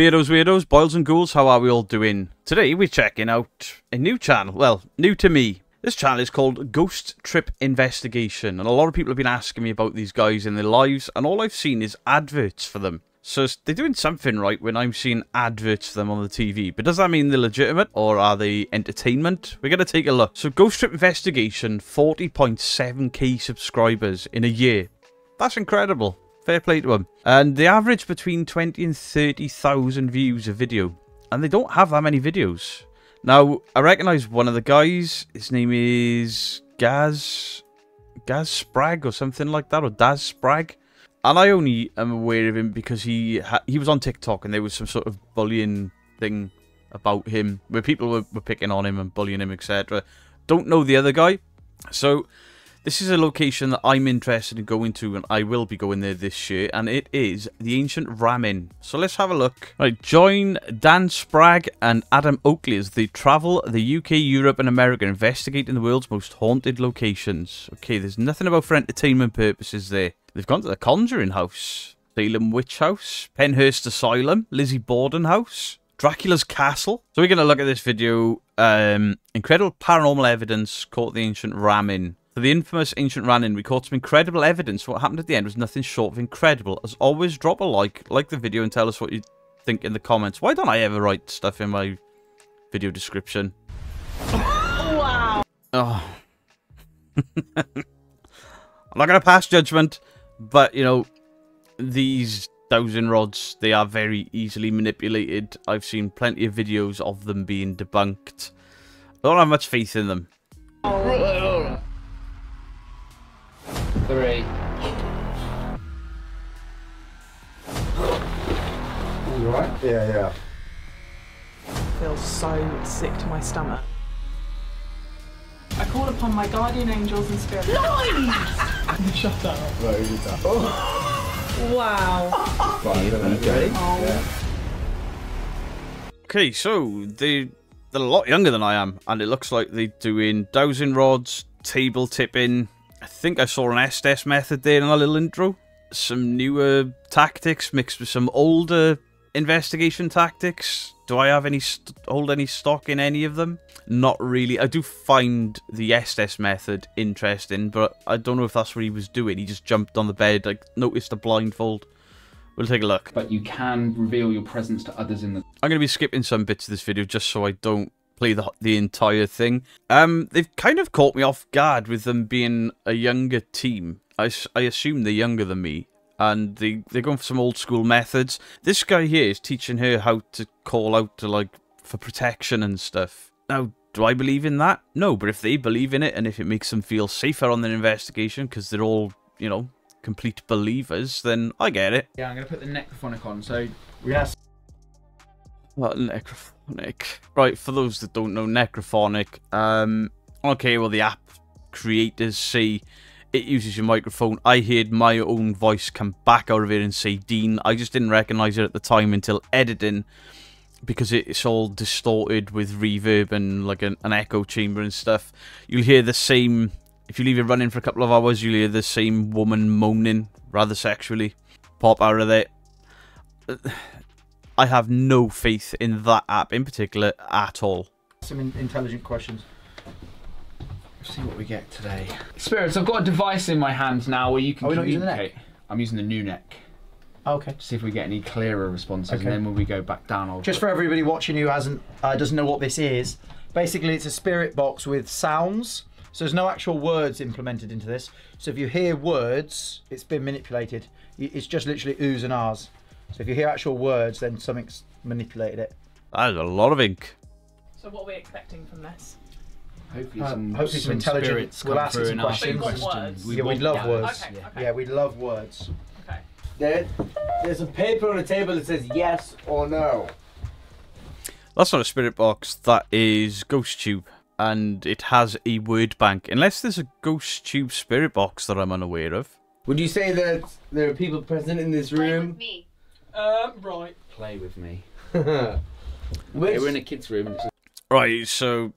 Beardos, weirdos, boils and ghouls, how are we all doing? Today we're checking out a new channel, well, new to me. This channel is called Ghost Trip Investigation, and a lot of people have been asking me about these guys in their lives, and all I've seen is adverts for them. So they're doing something right when I'm seeing adverts for them on the TV, but does that mean they're legitimate, or are they entertainment? We're going to take a look. So Ghost Trip Investigation, 40.7k subscribers in a year. That's incredible. Fair play to them. And they average between 20 and 30,000 views a video. And they don't have that many videos. Now, I recognise one of the guys. His name is Gaz Spragg or something like that. Or Daz Spragg. And I only am aware of him because he was on TikTok and there was some sort of bullying thing about him. Where people were picking on him and bullying him, etc. Don't know the other guy. So this is a location that I'm interested in going to, and I will be going there this year, and it is the Ancient Ramin. So let's have a look. Right, join Dan Spragg and Adam Oakley as they travel the UK, Europe, and America, investigating the world's most haunted locations. Okay, there's nothing about for entertainment purposes there. They've gone to the Conjuring House, Salem Witch House, Penhurst Asylum, Lizzie Borden House, Dracula's Castle. So we're going to look at this video. Incredible paranormal evidence caught at the Ancient Ramin. For the infamous Ancient Ramin, we caught some incredible evidence. What happened at the end was nothing short of incredible. As always, drop a like the video, and tell us what you think in the comments. Why don't I ever write stuff in my video description? Wow. Oh. I'm not going to pass judgment, but, you know, these dowsing rods, they are very easily manipulated. I've seen plenty of videos of them being debunked. I don't have much faith in them. 3. You alright? Yeah. I feel so sick to my stomach. I call upon my guardian angels and spirits. Shut up. Right, who did that? Oh. Wow. Right, ready? Oh. Yeah. Okay, so they're a lot younger than I am, and it looks like they're doing dowsing rods, table tipping. I think I saw an Estes method there in a little intro. Some newer tactics mixed with some older investigation tactics. Do I have hold any stock in any of them? Not really. I do find the Estes method interesting, but I don't know if that's what he was doing. He just jumped on the bed, like, noticed a blindfold. We'll take a look. But you can reveal your presence to others in the... I'm going to be skipping some bits of this video just so I don't play the entire thing. They've kind of caught me off guard with them being a younger team. I assume they're younger than me, and they're going for some old school methods. This guy here is teaching her how to call out to, like, for protection and stuff. Now, do I believe in that? No, but if they believe in it, and if it makes them feel safer on their investigation because they're all, you know, complete believers, then I get it. Yeah, I'm going to put the necrophonic on, so... Yes. What, necrophonic? Right, for those that don't know, necrophonic. Okay, well, the app creators say it uses your microphone. I heard my own voice come back out of it and say Dean. I just didn't recognise it at the time until editing, because it's all distorted with reverb and like an echo chamber and stuff. You'll hear the same... If you leave it running for a couple of hours, you'll hear the same woman moaning, rather sexually, pop out of there. I have no faith in that app in particular at all. Some intelligent questions. Let's see what we get today. Spirits, I've got a device in my hands now where you can communicate. Not using the neck? I'm using the new neck. Okay. See if we get any clearer responses, Okay. and then when we go back down, I'll... Just for everybody watching who doesn't know what this is, basically it's a spirit box with sounds. So there's no actual words implemented into this. So if you hear words, it's been manipulated. It's just literally oohs and ahs. So if you hear actual words, then something's manipulated it. That is a lot of ink. So what are we expecting from this? Hopefully some intelligent... spirits We'll come ask through some and ask questions. some We've got questions. words. Yeah, we'd love Yeah. words. Okay, okay. Yeah, we'd love words. Okay. There's a paper on the table that says yes or no. That's not a spirit box, that is GhostTube. And it has a word bank. Unless there's a GhostTube spirit box that I'm unaware of. Would you say that there are people present in this room? Me. Right. Play with me. Which... We're in a kid's room. Right, so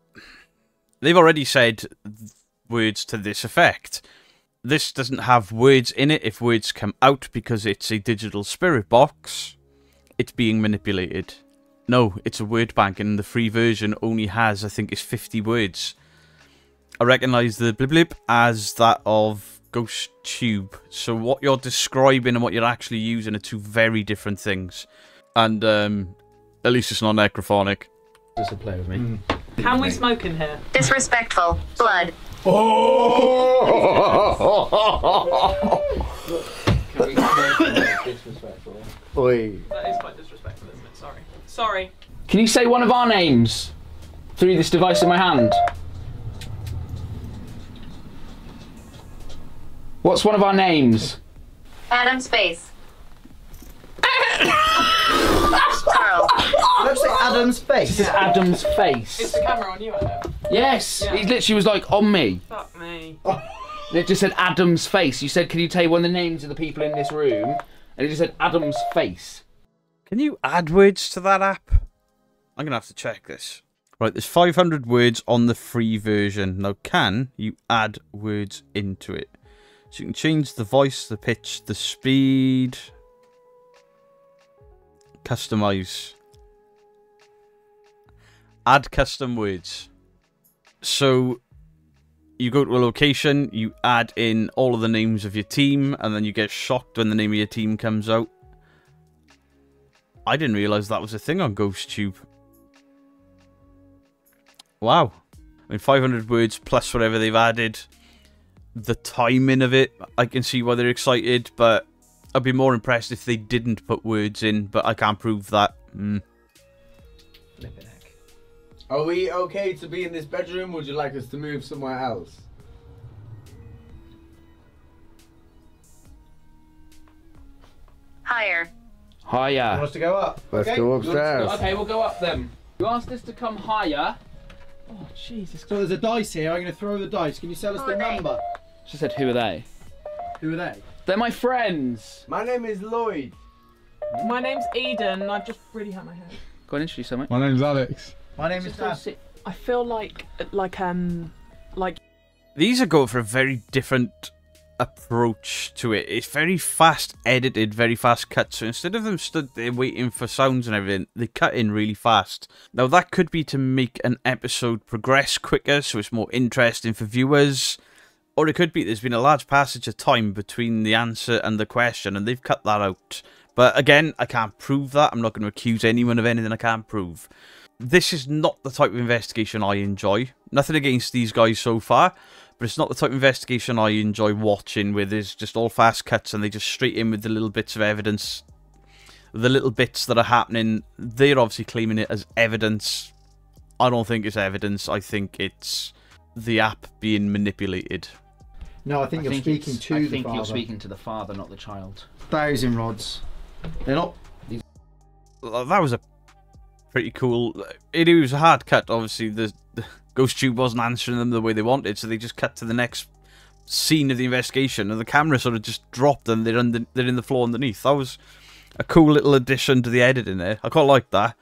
they've already said words to this effect. This doesn't have words in it if words come out because it's a digital spirit box. it's being manipulated. No, it's a word bank, and the free version only has, I think, it's 50 words. I recognise the blip blip as that of Ghost Tube. So what you're describing and what you're actually using are two very different things. And at least it's not necrophonic. Just a play with me. Can we smoke in here? Disrespectful. Blood. Oi. That is quite disrespectful, isn't it? Sorry. Sorry. Can you say one of our names through this device in my hand? What's one of our names? Adam's face. Carl. Let's say Adam's This is face. Adam's Is face. the camera on you, Adam? Yes, Yeah. he literally was like on me. Fuck me. And it just said Adam's face. You said, can you tell you one of the names of the people in this room? And it just said Adam's face. Can you add words to that app? I'm going to have to check this. Right, there's 500 words on the free version. Now, can you add words into it? So you can change the voice, the pitch, the speed. Customize. Add custom words. So you go to a location, you add in all of the names of your team, and then you get shocked when the name of your team comes out. I didn't realise that was a thing on GhostTube. Wow. I mean, 500 words plus whatever they've added. The timing of it, I can see why they're excited, but I'd be more impressed if they didn't put words in, but I can't prove that. Flipping heck. Are we okay to be in this bedroom? Would you like us to move somewhere else? Higher. Higher. Want us to go up? Let's Okay. go upstairs. Okay, we'll go up then. You asked us to come higher. Oh, Jesus. So there's a dice here. I'm going to throw the dice. Can you tell us Who the are they? number? She said, who are they? Who are they? They're my friends. My name is Lloyd. My name's Eden, and I've just really hurt my head. Go on, introduce something. My name's Alex. My name is Dan. I feel like These are going for a very different approach to it. It's very fast edited, very fast cut. So instead of them stood there waiting for sounds and everything, they cut in really fast. Now that could be to make an episode progress quicker, so it's more interesting for viewers. Or it could be there's been a large passage of time between the answer and the question, and they've cut that out. But again, I can't prove that. I'm not going to accuse anyone of anything I can't prove. This is not the type of investigation I enjoy. Nothing against these guys so far, but it's not the type of investigation I enjoy watching, where there's just all fast cuts and they just straight in with the little bits of evidence. The little bits that are happening, they're obviously claiming it as evidence. I don't think it's evidence. I think it's the app being manipulated. No, I think you're speaking to the father. you're speaking to the father, not the child. 1,000 rods. They're not. That was a pretty cool. It was a hard cut. Obviously, the GhostTube wasn't answering them the way they wanted, so they just cut to the next scene of the investigation, and the camera sort of just dropped, and they're in the floor underneath. That was a cool little addition to the editing there. I quite like that,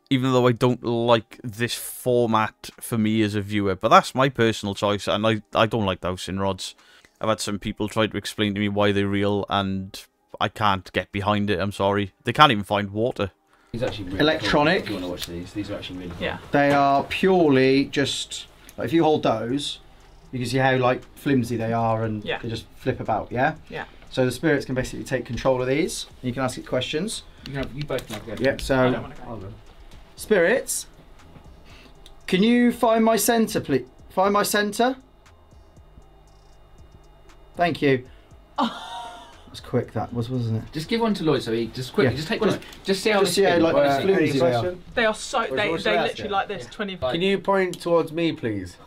even though I don't like this format for me as a viewer. But that's my personal choice, and I don't like dowsing rods. I've had some people try to explain to me why they're real, and I can't get behind it. I'm sorry. They can't even find water. These are actually really Electronic. Cool. If you want to watch these are actually really cool. yeah. They are purely just. Like, if you hold those, you can see how like flimsy they are, and Yeah. they just flip about. Yeah. Yeah. So the spirits can basically take control of these. And you can ask it questions. You both can have a go. Yep. I So don't want to go. spirits, can you find my centre, please? Find my centre. Thank you. That's quick. That was, wasn't it? Just give one to Lloyd, so he just quickly, Yeah. just take one. Just see how Just see how, like, Well, fluid Any they are. question? They are so. What They should I ask literally you? like this. 20. Can you point towards me, please?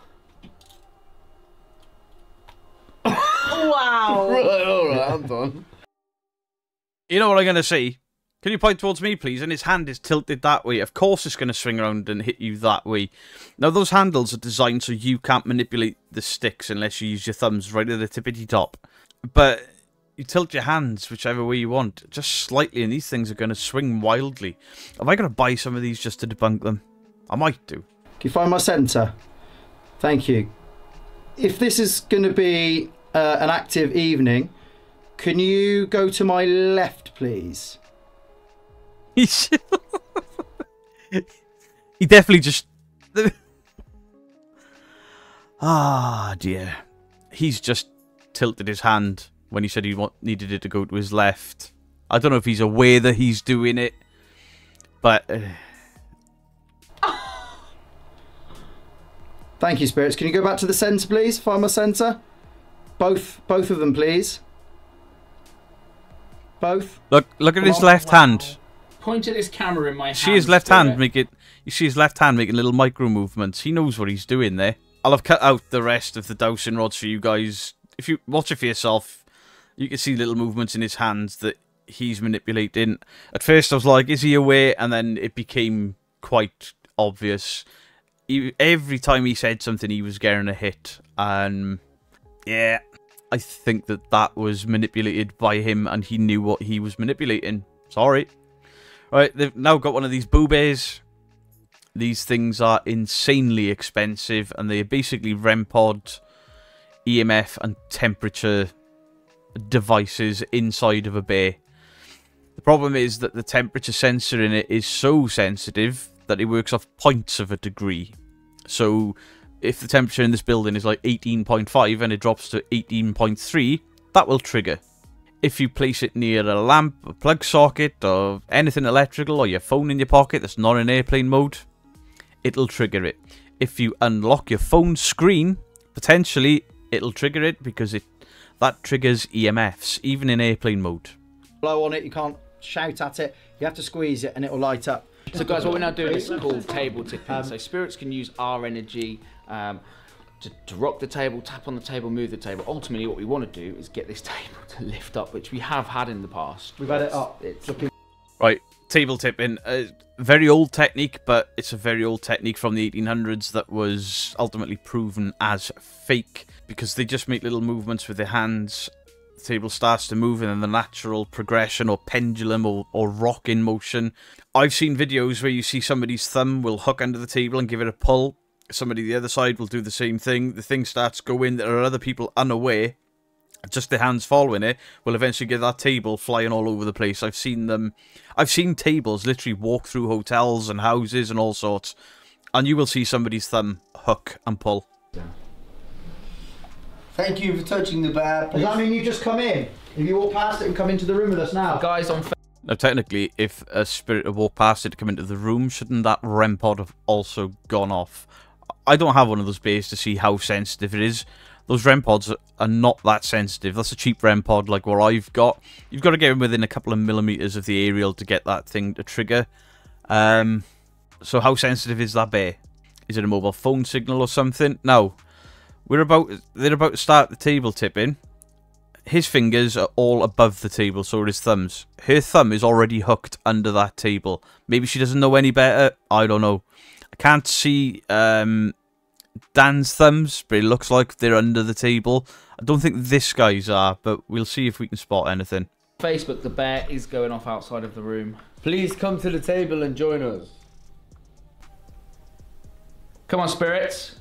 Wow. Alright, I'm done. You know what I'm going to say? Can you point towards me, please? And his hand is tilted that way. Of course it's going to swing around and hit you that way. Now, those handles are designed so you can't manipulate the sticks unless you use your thumbs right at the tippity top. But you tilt your hands whichever way you want, just slightly, and these things are going to swing wildly. Am I going to buy some of these just to debunk them? I might do. Can you find my centre? Thank you. If this is going to be an active evening, can you go to my left, please? He definitely just... Ah, dear. He's just tilted his hand when he said he needed it to go to his left. I don't know if he's aware that he's doing it, but... Thank you, spirits. Can you go back to the centre, please? Find my centre. Both of them, please. Both. Look at his left hand. Point at this camera in my hand. See his left hand make it. You see his left hand making little micro movements. He knows what he's doing there. I'll have cut out the rest of the dowsing rods for you guys. If you watch it for yourself, you can see little movements in his hands that he's manipulating. At first I was like, is he aware? And then it became quite obvious. Every time he said something, he was getting a hit. And yeah, I think that was manipulated by him, and he knew what he was manipulating. Sorry. Right, they've now got one of these boobies. These things are insanely expensive, and they are basically REM pod, EMF, and temperature devices inside of a bay. The problem is that the temperature sensor in it is so sensitive that it works off points of a degree. So if the temperature in this building is like 18.5 and it drops to 18.3, that will trigger. If you place it near a lamp, a plug socket, or anything electrical, or your phone in your pocket that's not in airplane mode, it'll trigger it. If you unlock your phone screen, potentially it'll trigger it, because that triggers EMFs, even in airplane mode. Blow on it, you can't shout at it, you have to squeeze it and it'll light up. So guys, what we're now doing is called table tipping. So spirits can use our energy to rock the table, tap on the table, move the table. Ultimately, what we want to do is get this table to lift up, which we have had in the past. We've had it up. Right, table tipping. Very old technique, but it's a very old technique from the 1800s that was ultimately proven as fake, because they just make little movements with their hands. The table starts to move, and then the natural progression or pendulum or rock in motion. I've seen videos where you see somebody's thumb will hook under the table and give it a pull. Somebody the other side will do the same thing. The thing starts going. There are other people unaware. Just their hands following it will eventually get that table flying all over the place. I've seen tables literally walk through hotels and houses and all sorts, and you will see somebody's thumb hook and pull. Thank you for touching the bar. Does that mean you just come in? If you walk past it and come into the room with us now? Guys on Now, technically, if a spirit had walked past it to come into the room, shouldn't that REM pod have also gone off? I don't have one of those bays to see how sensitive it is. Those REM pods are not that sensitive. That's a cheap REM pod like what I've got. You've got to get within a couple of millimeters of the aerial to get that thing to trigger. So how sensitive is that bay? Is it a mobile phone signal or something? No. They're about to start the table tipping. His fingers are all above the table, so are his thumbs. Her thumb is already hooked under that table. Maybe she doesn't know any better. I don't know. I can't see Dan's thumbs, but it looks like they're under the table. I don't think this guy's are, but we'll see if we can spot anything. Facebook, the bear is going off outside of the room. Please come to the table and join us. Come on, spirits.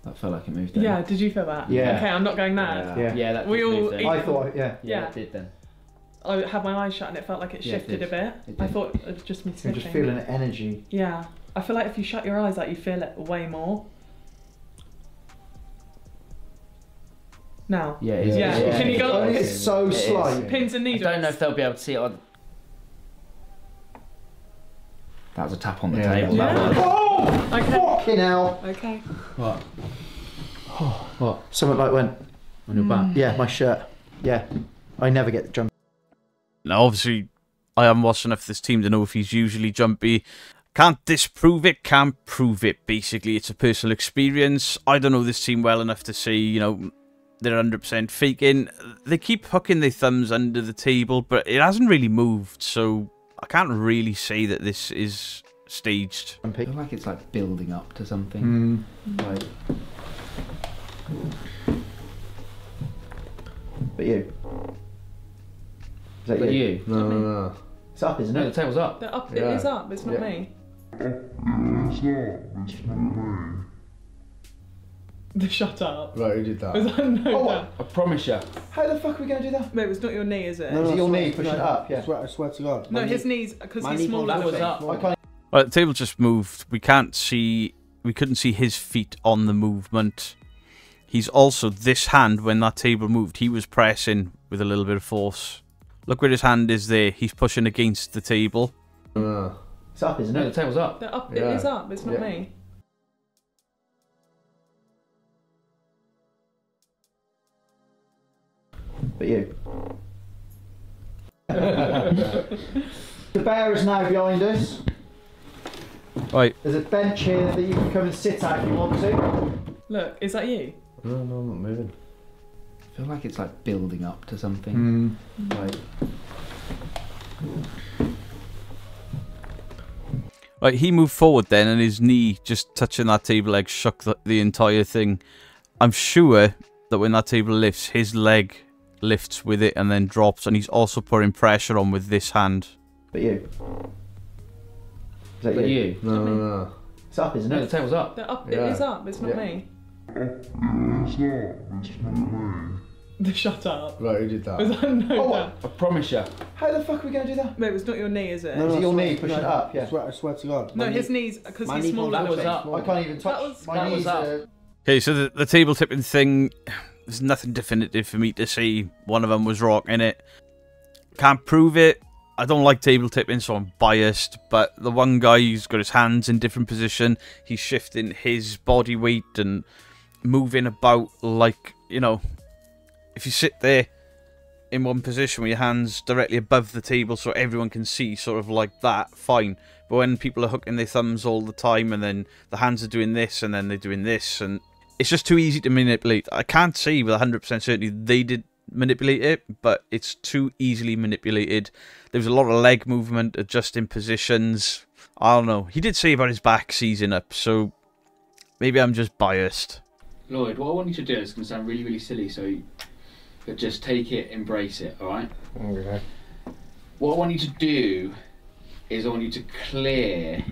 That felt like it moved. Yeah, did you feel that? Yeah. Okay, I'm not going mad. Yeah, that We did all move then. I thought, yeah. Yeah, it did then. I had my eyes shut and it felt like it Yeah, it shifted did. a bit. It I did. thought it was just me You're sniffing. just feeling energy. Yeah. I feel like if you shut your eyes out, you feel it way more. Now. Yeah, it is. Yeah. Can you go? Only it's so It is. slight. Pins and I needles. don't know if they'll be able to see it on... That was a tap on the Yeah. table. Yeah. That was. Oh! Okay. Fucking hell! Okay. What? What? Something like went, On your back? yeah, my shirt. Yeah. I never get jumpy. Now, obviously, I haven't watched enough of this team to know if he's usually jumpy. Can't disprove it, can't prove it, basically. It's a personal experience. I don't know this team well enough to say, you know, they're 100% faking. They keep hooking their thumbs under the table, but it hasn't really moved, so I can't really say that this is staged. I feel like it's like building up to something. Like... But you. Is that But you? you? No. It's up, isn't No, the it? table's up. The up, Yeah. It is up, it's not Yeah. me. Shut up. Right, who did that? Was that no? Oh, that? I promise you. How the fuck are we going to do that? Wait, it's not your knee, is it? Is it your knee pushing it up? Yeah. I swear to God. No, his knees, because my he's knee smaller goes than up. me. I can't. Right, the table just moved. We couldn't see his feet on the movement. He's also, this hand, when that table moved, he was pressing with a little bit of force. Look where his hand is there. He's pushing against the table. It's up, isn't No, the it? table's up. They're up. Yeah. It is up. It's not Yeah. me. But you. The bear is now behind us. Right, There's a bench here that you can come and sit at if you want to. Look, is that you? No, I'm not moving. I feel like it's like building up to something. Like, right. He moved forward then, and his knee just touching that table leg shook the entire thing. I'm sure that when that table lifts, his leg lifts with it and then drops, and he's also putting pressure on with this hand. But you. Is that but you? you. No. It's up, isn't No, the it? table's up. They're up. Yeah. It is up. It's not Yeah. me. Shut up. Right, who did that? Was that no? Oh, that? I promise you. How the fuck are we going to do that? Wait, it's not your knee, is it? Is it your knee pushing it up? Yeah. I swear to God. No, his knees, because my he's knee smaller that than was me. up. I can't even touch. was- My that was knees up. are. Okay, so the table tipping thing, there's nothing definitive for me to say one of them was rocking it. Can't prove it. I don't like table tipping, so I'm biased. But the one guy who's got his hands in different position, he's shifting his body weight and moving about like, you know, if you sit there in one position with your hands directly above the table so everyone can see, sort of like that, fine. But when people are hooking their thumbs all the time and then the hands are doing this and then they're doing this, and it's just too easy to manipulate. I can't say with 100% certainty they did manipulate it, but it's too easily manipulated. There was a lot of leg movement, adjusting positions. I don't know. He did say about his back seizing up, so maybe I'm just biased. Lloyd, what I want you to do is going to sound really, really silly, so but just take it, embrace it, alright? Okay. What I want you to do is I want you to clear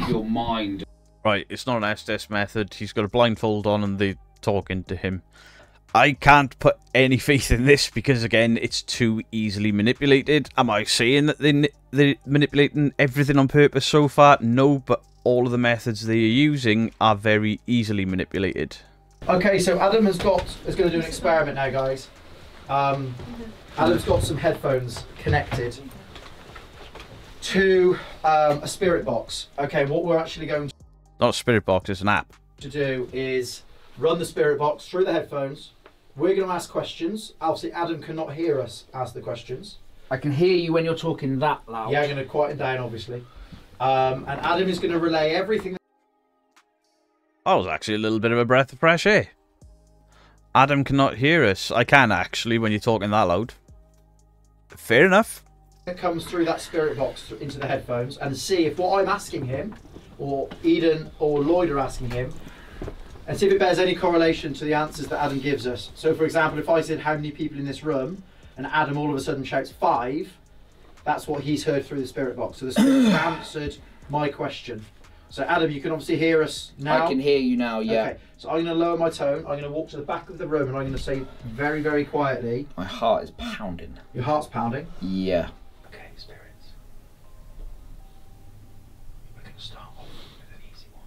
your mind. Right, it's not an SDS method. He's got a blindfold on and they're talking to him. I can't put any faith in this because, again, it's too easily manipulated. Am I saying that they're manipulating everything on purpose so far? No, but all of the methods they are using are very easily manipulated. Okay, so Adam is going to do an experiment now, guys. Adam's got some headphones connected to a spirit box. Okay, what we're actually going Not a spirit box, it's an app. to do is run the spirit box through the headphones. We're going to ask questions. Obviously, Adam cannot hear us ask the questions. I can hear you when you're talking that loud. Yeah, I'm going to quieten down, obviously. And Adam is going to relay everything. That was actually a little bit of a breath of fresh air. Adam cannot hear us. I can, actually, when you're talking that loud. Fair enough. That comes through that spirit box into the headphones and see if what I'm asking him, or Eden or Lloyd are asking him, and see if it bears any correlation to the answers that Adam gives us. So, for example, if I said how many people in this room, and Adam all of a sudden shouts 5, that's what he's heard through the spirit box. So the spirit answered my question. So Adam, you can obviously hear us now. I can hear you now, yeah. Okay, so I'm going to lower my tone. I'm going to walk to the back of the room and I'm going to say very, very quietly. My heart is pounding. Your heart's pounding. Yeah. Okay, spirits. We're going to start off with an easy one.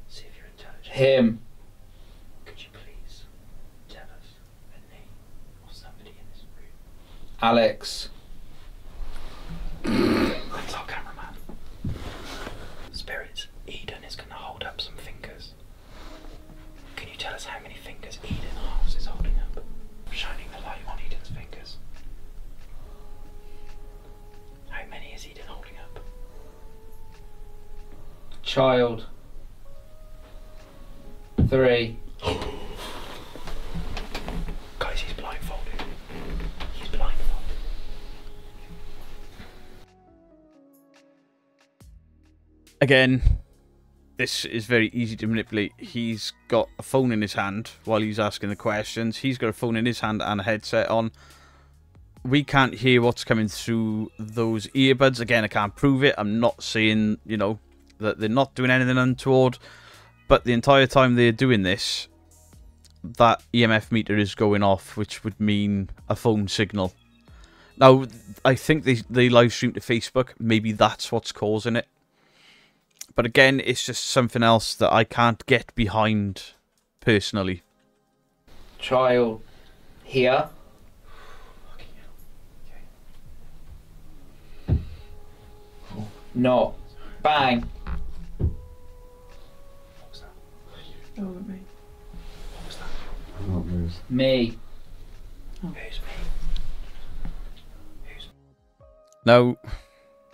See if you're intelligent. Him. Could you please tell us the name of somebody in this room? Alex. That's our cameraman. Spirits, Eden is going to hold up some fingers. Can you tell us how many fingers Eden House is holding up? Shining the light on Eden's fingers. How many is Eden holding up? Child. 3. Guys, he's blindfolded. He's blindfolded. Again, this is very easy to manipulate. He's got a phone in his hand while he's asking the questions. He's got a phone in his hand and a headset on. We can't hear what's coming through those earbuds. Again, I can't prove it. I'm not saying, you know, that they're not doing anything untoward. But the entire time they're doing this, that EMF meter is going off, which would mean a phone signal. Now, I think they live stream to Facebook. Maybe that's what's causing it. But again, it's just something else that I can't get behind personally. Trial here. No. Bang. That wasn't me. Me. Now,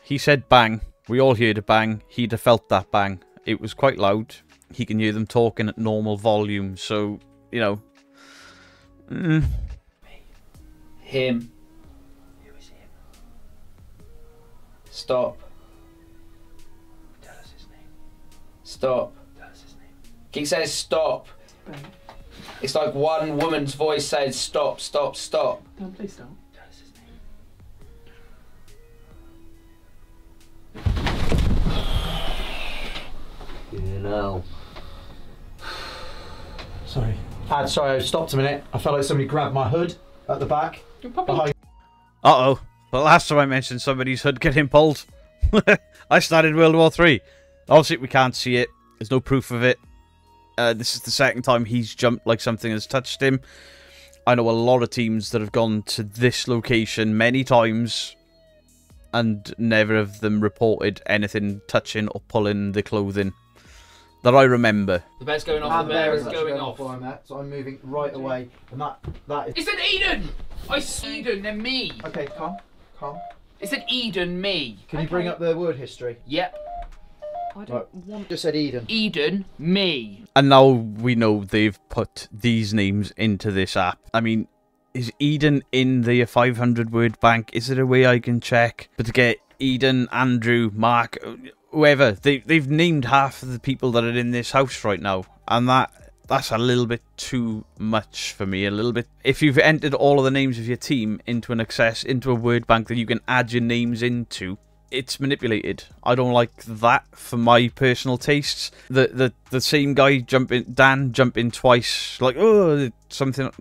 he said bang. We all heard a bang. He'd have felt that bang. It was quite loud. He can hear them talking at normal volume. So, you know. Him. Who is him? Stop. Tell us his name. Stop. Tell us his name. He says stop. Ben. It's like one woman's voice says stop, stop, stop. No, please don't. Tell us his name. You know. Sorry. Sorry, I stopped a minute. I felt like somebody grabbed my hood at the back. Behind. Uh-oh. The last time I mentioned somebody's hood getting pulled, I started World War 3. Obviously, we can't see it. There's no proof of it. This is the second time he's jumped like something has touched him. I know a lot of teams that have gone to this location many times and never have them reported anything touching or pulling the clothing that I remember. The bear's going off. The bear is going off. Where I'm at, so I'm moving right away, and that is. It said Eden. I said Eden, then me. Okay, calm. It said Eden, me. Can you bring up the word history? Yep. I don't want. Just said Eden. Eden, me. And now we know they've put these names into this app. I mean, is Eden in the 500 word bank? Is there a way I can check? But to get Eden, Andrew, Mark, whoever, they've named half of the people that are in this house right now. And that's a little bit too much for me. A little bit. If you've entered all of the names of your team into a word bank that you can add your names into, it's manipulated. I don't like that for my personal tastes. The same guy Dan jumping twice, like, oh, something.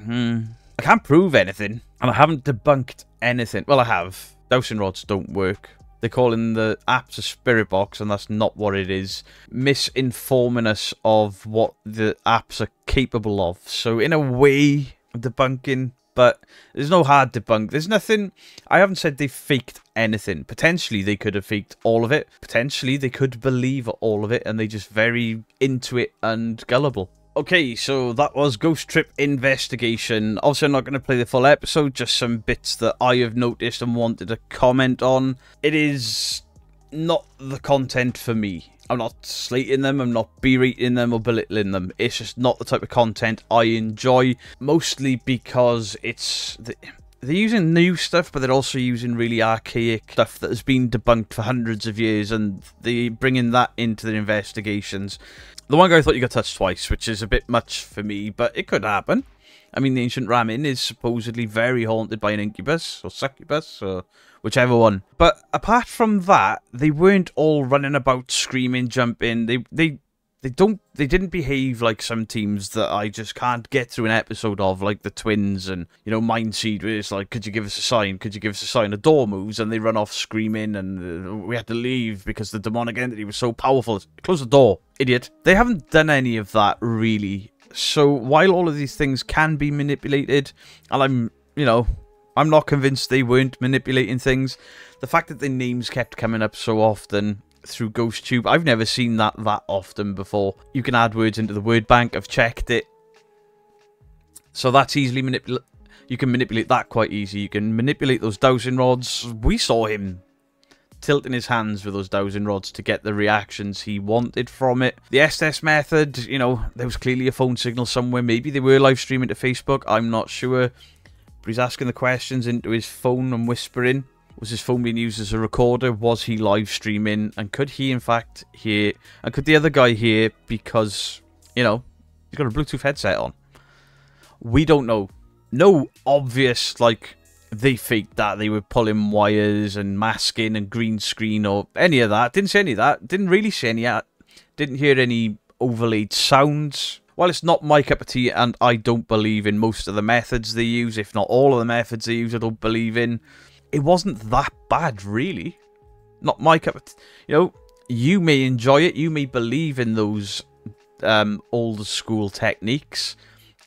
I can't prove anything, and I haven't debunked anything. Well, I have. Dowsing rods don't work. They're calling the apps a spirit box, and that's not what it is. Misinforming us of what the apps are capable of. So in a way, debunking. But there's no hard debunk. There's nothing. I haven't said they faked anything. Potentially they could have faked all of it. Potentially they could believe all of it and they just very into it and gullible. Okay, so that was Ghost Trip Investigation. Obviously I'm not going to play the full episode, just some bits that I have noticed and wanted to comment on. It is not the content for me. I'm not slating them, I'm not berating them or belittling them. It's just not the type of content I enjoy. Mostly because it's... They're using new stuff, but they're also using really archaic stuff that has been debunked for hundreds of years, and they bringing that into their investigations. The one guy thought you got touched twice, which is a bit much for me, but it could happen. I mean, the ancient Ramin is supposedly very haunted by an incubus, or succubus, or whichever one. But apart from that, they weren't all running about screaming, jumping. They didn't behave like some teams that I just can't get through an episode of, like the Twins and, you know, Mindseed, where it's like, could you give us a sign? Could you give us a sign? A door moves and they run off screaming and we had to leave because the demonic entity was so powerful. Close the door, idiot. They haven't done any of that, really. So while all of these things can be manipulated, and I'm not convinced they weren't manipulating things, the fact that the names kept coming up so often through GhostTube, I've never seen that often before. You can add words into the word bank. I've checked it. So that's easily manipulated. You can manipulate that quite easy. You can manipulate those dowsing rods. We saw him tilting his hands with those dowsing rods to get the reactions he wanted from it. The Estes method, you know, there was clearly a phone signal somewhere. Maybe they were live streaming to Facebook. I'm not sure. But he's asking the questions into his phone and whispering. Was his phone being used as a recorder? Was he live streaming? And could he, in fact, hear? And could the other guy hear? Because, you know, he's got a Bluetooth headset on. We don't know. No obvious, like, they faked that. They were pulling wires and masking and green screen or any of that. Didn't say any of that. Didn't really say any of that. Didn't hear any overlaid sounds. While it's not my cup of tea and I don't believe in most of the methods they use, if not all of the methods they use I don't believe in, it wasn't that bad, really. Not my cup of tea. You know, you may enjoy it, you may believe in those old school techniques,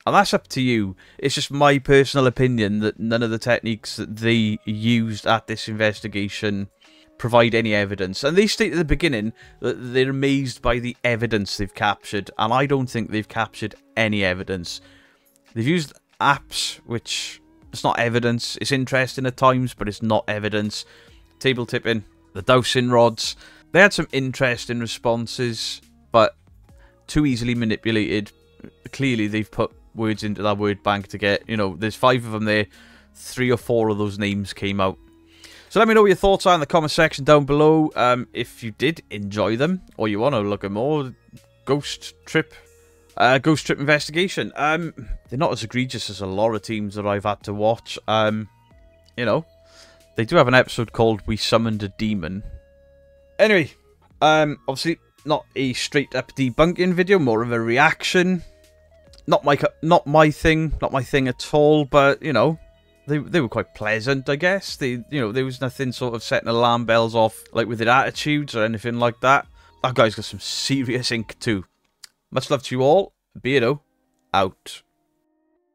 and that's up to you. It's just my personal opinion that none of the techniques that they used at this investigation provide any evidence. And they state at the beginning that they're amazed by the evidence they've captured, and I don't think they've captured any evidence. They've used apps, which it's not evidence. It's interesting at times, but it's not evidence. Table tipping, the dowsing rods. They had some interesting responses, but too easily manipulated. Clearly, they've put words into that word bank to get, you know, there's 5 of them there. 3 or 4 of those names came out. So let me know what your thoughts are in the comment section down below. If you did enjoy them, or you want to look at more Ghost Trip investigation. They're not as egregious as a lot of teams that I've had to watch. You know, they do have an episode called We Summoned a Demon. Anyway, obviously not a straight up debunking video, more of a reaction. Not my thing at all, but you know, they were quite pleasant, I guess. You know, there was nothing sort of setting alarm bells off like with their attitudes or anything like that. That guy's got some serious ink too. Much love to you all. Beardo out.